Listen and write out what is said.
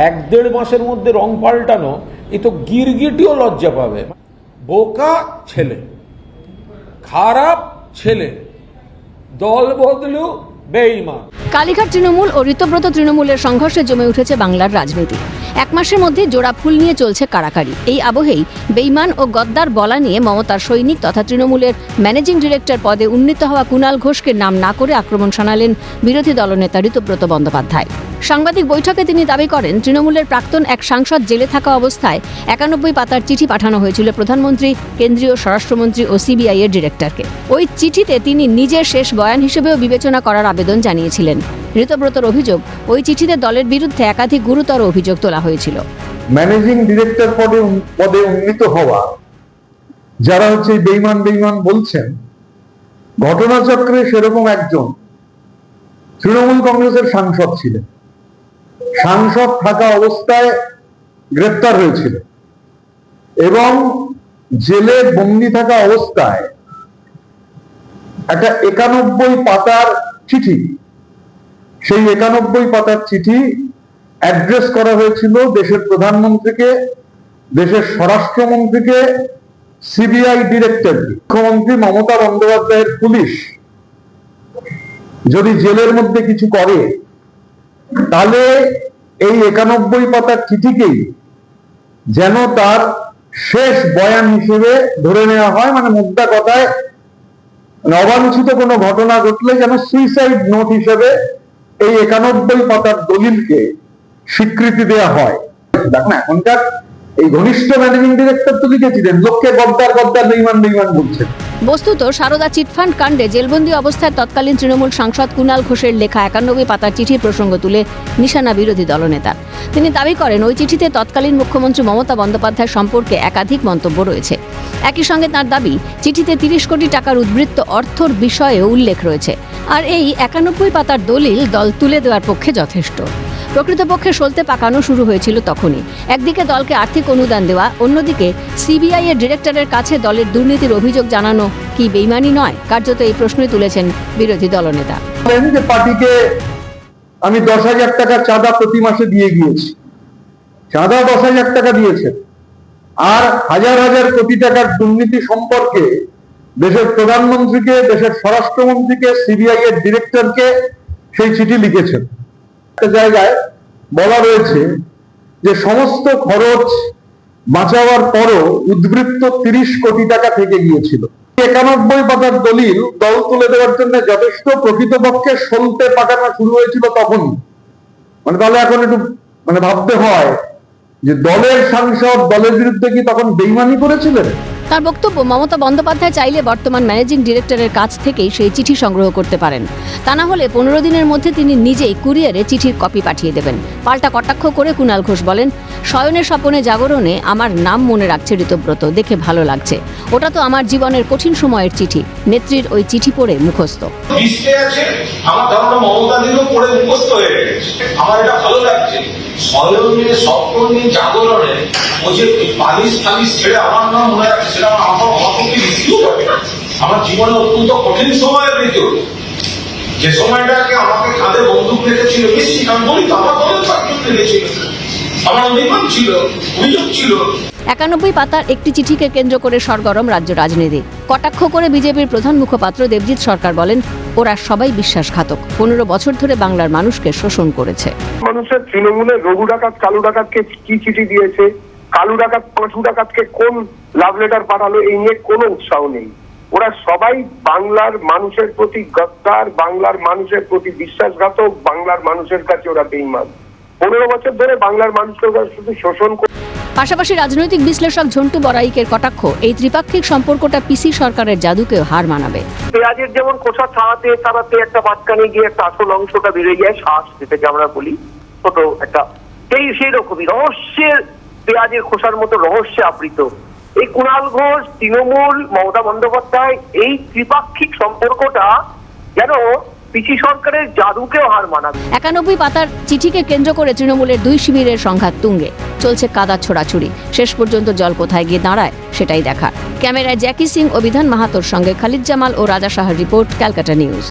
1-1.5 মাসের মধ্যে রং পাল্টানো, এ তো গিরগিটিও লজ্জা পাবে। বোকা ছেলে, খারাপ ছেলে, দল বদলু, বেঈমান। কালীঘাট তৃণমূল ও ঋতব্রত তৃণমূলের সংঘর্ষে জমে উঠেছে বাংলার রাজনীতি। 1 মাসের মধ্যে জোড়া ফুল নিয়ে চলছে কাড়াকাড়ি। এই আবহেই বেঈমান ও গদ্দার বলা নিয়ে মমতার সৈনিক তথা তৃণমূলের ম্যানেজিং ডিরেক্টর পদে উন্নীত হওয়া কুণাল ঘোষকে নাম না করে আক্রমণ শানালেন বিরোধী দলনেতা ঋতব্রত বন্দ্যোপাধ্যায়। সাংবাদিক বৈঠকে তিনি দাবি করেন, তৃণমূলের প্রাক্তন এক সাংসদ জেলে থাকা অবস্থায় 91 পাতার চিঠি পাঠানো হয়েছিল প্রধানমন্ত্রী, কেন্দ্রীয় স্বরাষ্ট্রমন্ত্রী ও সিবিআই এর ডিরেক্টরকে। ওই চিঠিতে তিনি নিজের শেষ বয়ান হিসেবেও বিবেচনা করার আবেদন জানিয়েছিলেন। ঋতব্রতর অভিযোগ, ওই চিঠিতে দলের বিরুদ্ধে একাধিক গুরুতর অভিযোগ তোলা হয়েছিল। ম্যানেজিং ডিরেক্টর পদে উন্নীত হওয়া যারা বেঈমান বলছেন, ঘটনাচক্রে সেরকম একজন তৃণমূল কংগ্রেসের সাংসদ ছিলেন। সাংসদ থাকা অবস্থায় গ্রেপ্তার হয়েছিল এবং জেলে বন্দী থাকা অবস্থায় একটা 91 পাতার চিঠি, সেই 91 পাতার চিঠি অ্যাড্রেস করা হয়েছিল দেশের প্রধানমন্ত্রীকে, দেশের স্বরাষ্ট্রমন্ত্রীকে, সিবিআই ডিরেক্টরকে। মুখ্যমন্ত্রী মমতা বন্দ্যোপাধ্যায়ের পুলিশ যদি জেলের মধ্যে কিছু করে, তাহলে এই 91 পাতার চিঠিকেই যেন তার শেষ বয়ান হিসেবে ধরে নেওয়া হয়। মানে মোদ্দা কথায়, অবাঞ্ছিত কোনো ঘটনা ঘটলে যেন সুইসাইড নোট হিসেবে এই 91 পাতার দলিলকে স্বীকৃতি দেওয়া হয়। দেখুন, এখনকার এই ঘনিষ্ঠ ম্যানেজিং ডিরেক্টর তো লিখেছিলেন, লোককে গদ্দার বেঈমান বলছেন। বস্তুত সারদা চিটফান্ড কাণ্ডে জেলবন্দি অবস্থায় তৎকালীন তৃণমূল সাংসদ কুণাল ঘোষের লেখা 91 পাতার চিঠির প্রসঙ্গ তুলে নিশানা বিরোধী দলনেতা। তিনি দাবি করেন, ওই চিঠিতে তৎকালীন মুখ্যমন্ত্রী মমতা বন্দ্যোপাধ্যায় সম্পর্কে একাধিক মন্তব্য রয়েছে। একই সঙ্গে তার দাবি, চিঠিতে 30 কোটি টাকার উদ্বৃত্ত অর্থর বিষয়েও উল্লেখ রয়েছে। আর এই 91 পাতার দলিল দল তুলে দেওয়ার পক্ষে যথেষ্ট। প্রকৃতপক্ষে সলতে পাকানো শুরু হয়েছিল তখনই। একদিকে দলকে আর্থিক অনুদান দেওয়া, অন্যদিকে সিবিআই এর ডিরেক্টরের কাছে দলের দুর্নীতির অভিযোগ জানানো কি বেইমানি নয়? কার্যত এই প্রশ্নই তুলেছেন বিরোধী দলনেতা। পার্টিকে আমি 10,000 টাকা চাঁদা প্রতি মাসে দিয়ে গিয়েছি, চাঁদা 10,000 টাকা দিয়েছে, আর হাজার হাজার কোটি টাকার দুর্নীতি সম্পর্কে দেশের প্রধানমন্ত্রীকে, দেশের স্বরাষ্ট্রমন্ত্রীকে, সিবিআই এর ডিরেক্টরকে সেই চিঠি লিখেছেন। জায়গায় বলা রয়েছে যে সমস্ত খরচ বাঁচাবার পরও উদ্বৃত্ত 30 কোটি টাকা থেকে গিয়েছিল। 91 পাতার দলিল দল তুলে দেওয়ার জন্য যথেষ্ট। প্রকৃতপক্ষে সলতে পাকানো শুরু হয়েছিল তখনই। তাহলে এখন একটু ভাবতে হয় যে দলের সাংসদ দলের বিরুদ্ধে কি তখন বেইমানি করেছিলেন? তার বক্তব্য, মমতা বন্দ্যোপাধ্যায় চাইলে বর্তমান ম্যানেজিং ডিরেক্টরের কাছ থেকেই সেই চিঠি সংগ্রহ করতে পারেন। তা না হলে 15 দিনের মধ্যে তিনি নিজেই কুরিয়ারে চিঠির কপি পাঠিয়ে দেবেন। পাল্টা কটাক্ষ করে কুণাল ঘোষ বলেন, শয়নে স্বপনে জাগরণে আমার নাম মনে রাখছে ঋতব্রত, দেখে ভালো লাগছে। ওটা তো আমার জীবনের কঠিন সময়ের চিঠি, নেত্রীর ওই চিঠি পড়ে মুখস্থ। আমার ধারণা মমতাদিরও পড়ে মুখস্থ হয়ে গেছে। আমার এটা ভালো লাগছে। শয়নে স্বপনে জাগরণে ও যে পালিশ ছেড়ে আমার নাম মনে রাখছে, সেটা আমার পক্ষে রিস্কিও বটে। আমার জীবনে অত্যন্ত কঠিন সময়ের ভিতর যে সময়টাকে আমাকে কাঁধে বন্দুক রেখেছিল, নিশ্চিত আমি বলি তো, আমার দলের প্রাক্তন রেখেছিল, আমার অভিমান ছিল, অভিযোগ ছিল। 91 পাতার একটি চিঠিকে কেন্দ্র করে সরগরম রাজ্য রাজনীতি। কটাক্ষ করে বিজেপির প্রধান মুখপাত্র দেবজিৎ সরকার বলেন, ওরা সবাই বিশ্বাসঘাতক, 15 বছর ধরে বাংলার মানুষকে শোষণ করেছে। মানুষের তৃণমূলের রঘু ডাকাত কালু ডাকাতকে কি চিঠি দিয়েছে, কালু ডাকাত পাঁচু ডাকাতকে কোন লাভ লেটার পাঠালো, এই নিয়ে কোনো উৎসাহ নেই। ওরা সবাই বাংলার মানুষের প্রতি গদ্দার, বাংলার মানুষের প্রতি বিশ্বাসঘাতক, বাংলার মানুষের কাছে ওরা বেঈমান। 15 বছর ধরে বাংলার মানুষকে ওরা শুধু শোষণ করে। পাশাপাশি রাজনৈতিক বিশ্লেষক ঝন্টু বড়াইকের কটাক্ষ, এই ত্রিপাক্ষিক সম্পর্কটা পিসি সরকারের জাদুকেও হার মানাবে। পেঁয়াজের যেমন খোসা ছাড়াতে একটা বাটকানে গিয়ে একটা আসল অংশটা বেরিয়ে যায়, শ্বাস যেটাকে আমরা বলি, ছোট একটা, সেই রকমই রহস্যের, পেঁয়াজের খোসার মতো রহস্যে আবৃত এই কুণাল ঘোষ, তৃণমূল, মমতা বন্দ্যোপাধ্যায়, এই ত্রিপাক্ষিক সম্পর্কটা যেন পিসি সরকারের জাদুকেও হার মানাবে। 91 পাতার চিঠিকে কেন্দ্র করে তৃণমূলের 2 শিবিরের সংঘাত তুঙ্গে। চলছে কাদা ছোড়াছুড়ি। শেষ পর্যন্ত জল কোথায় গিয়ে দাঁড়ায় সেটাই দেখার। ক্যামেরায় জ্যাকি সিং ও বিধান মাহাতোর সঙ্গে খালিদ জামাল ও রাজা সাহার রিপোর্ট, ক্যালকাটা নিউজ।